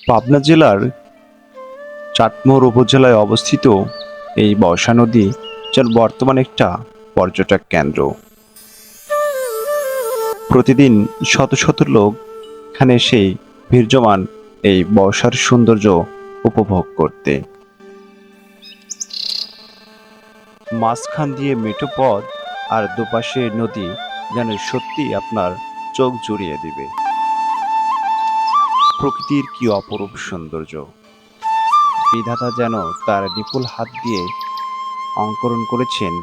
পাবনা জেলার চাটমোহর উপজেলায় অবস্থিত এই বর্ষা নদী যেন বর্তমানে একটা পর্যটক কেন্দ্র। প্রতিদিন শত শত লোক এখানে এসে ভিড় জমান এই বর্ষার সৌন্দর্য উপভোগ করতে। মাঝখান দিয়ে মেঠো পথ আর দুপাশে নদী যেন সত্যি আপনার চোখ জুড়িয়ে দিবে। প্রকৃতির কি অপরূপ সৌন্দর্য! বিধাতা যেন তার নিপুণ হাত দিয়ে অঙ্কন করেছেন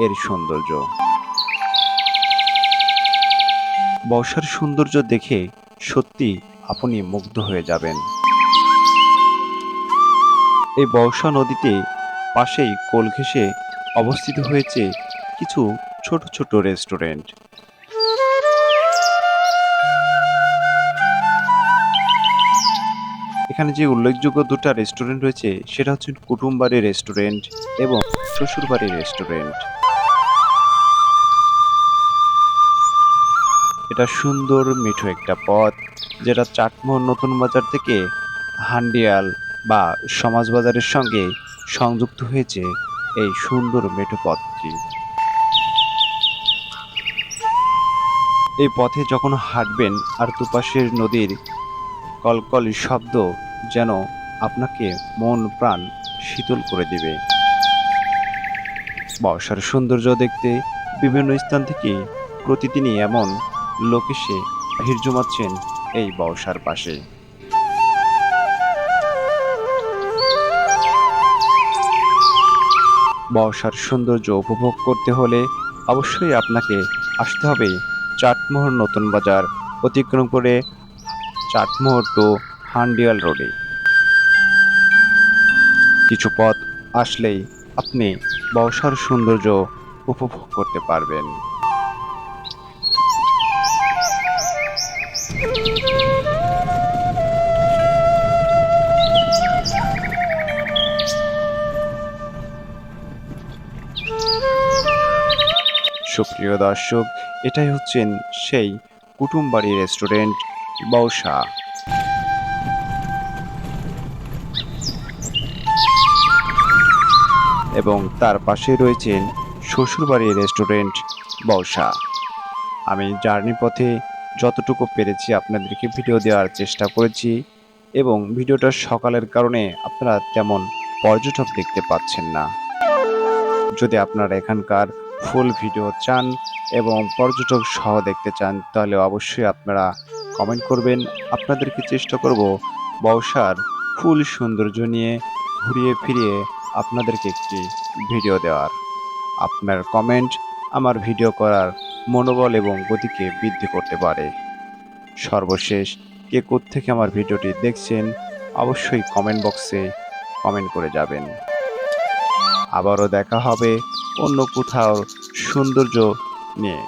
এর সৌন্দর্য। বর্ষার সৌন্দর্য দেখে সত্যি আপনি মুগ্ধ হয়ে যাবেন। এই বর্ষা নদীতে পাশেই কোল ঘেঁষে অবস্থিত হয়েছে কিছু ছোট ছোট রেস্টুরেন্ট। এখানে যে উল্লেখযোগ্য দুটো রেস্টুরেন্ট রয়েছে সেটা হচ্ছে কুটুমবাড়ি রেস্টুরেন্ট এবং শ্বশুরবাড়ি রেস্টুরেন্ট। এটা সুন্দর মিঠো একটা পথ যেটা চাটমোহর নতুন বাজার থেকে হান্ডিয়াল বা সমাজ বাজারের সঙ্গে সংযুক্ত হয়েছে এই সুন্দর মেঠো পথটি। এই পথে যখন হাঁটবেন আর দুপাশের নদীর কলকল শব্দ যেন আপনাকে মন প্রাণ শীতল করে দিবে। বর্ষার সৌন্দর্য দেখতে বিভিন্ন স্থান থেকে প্রতিদিনই এমন লোক এসে ভিড় জমাচ্ছেন এই বর্ষার পাশে। বর্ষার সৌন্দর্য উপভোগ করতে হলে অবশ্যই আপনাকে আসতে হবে চাটমোহর নতুন বাজার অতিক্রম করে চাটমোহর টু হান্ডিয়াল রোডে। কিছু পথ আসলেই আপনি বর্ষার সৌন্দর্য উপভোগ করতে পারবেন। সুপ্রিয় দর্শক, এটাই হচ্ছেন সেই কুটুমবাড়ি রেস্টুরেন্ট বর্ষা। এবং তার পাশে রয়েছেন শ্বশুরবাড়ি রেস্টুরেন্ট বর্ষা। আমি জার্নি পথে যতটুকু পেরেছি আপনাদেরকে ভিডিও দেওয়ার চেষ্টা করেছি এবং ভিডিওটা সকালের কারণে আপনারা তেমন পর্যটক দেখতে পাচ্ছেন না। যদি আপনারা এখানকার ফুল ভিডিও চান এবং পর্যটক সহ দেখতে চান তাহলে অবশ্যই আপনারা কমেন্ট করবেন। আপনাদেরকে চেষ্টা করব বর্ষার ফুল সৌন্দর্য নিয়ে ঘুরিয়ে ফিরিয়ে আপনাদেরকে একটি ভিডিও দেওয়ার। আপনার কমেন্ট আমার ভিডিও করার মনোবল এবং গতিকে বৃদ্ধি করতে পারে। সর্বশেষ কে কোত্থেকে আমার ভিডিওটি দেখছেন অবশ্যই কমেন্ট বক্সে কমেন্ট করে যাবেন। আবারও দেখা হবে অন্য কোথাও সৌন্দর্য নিয়ে।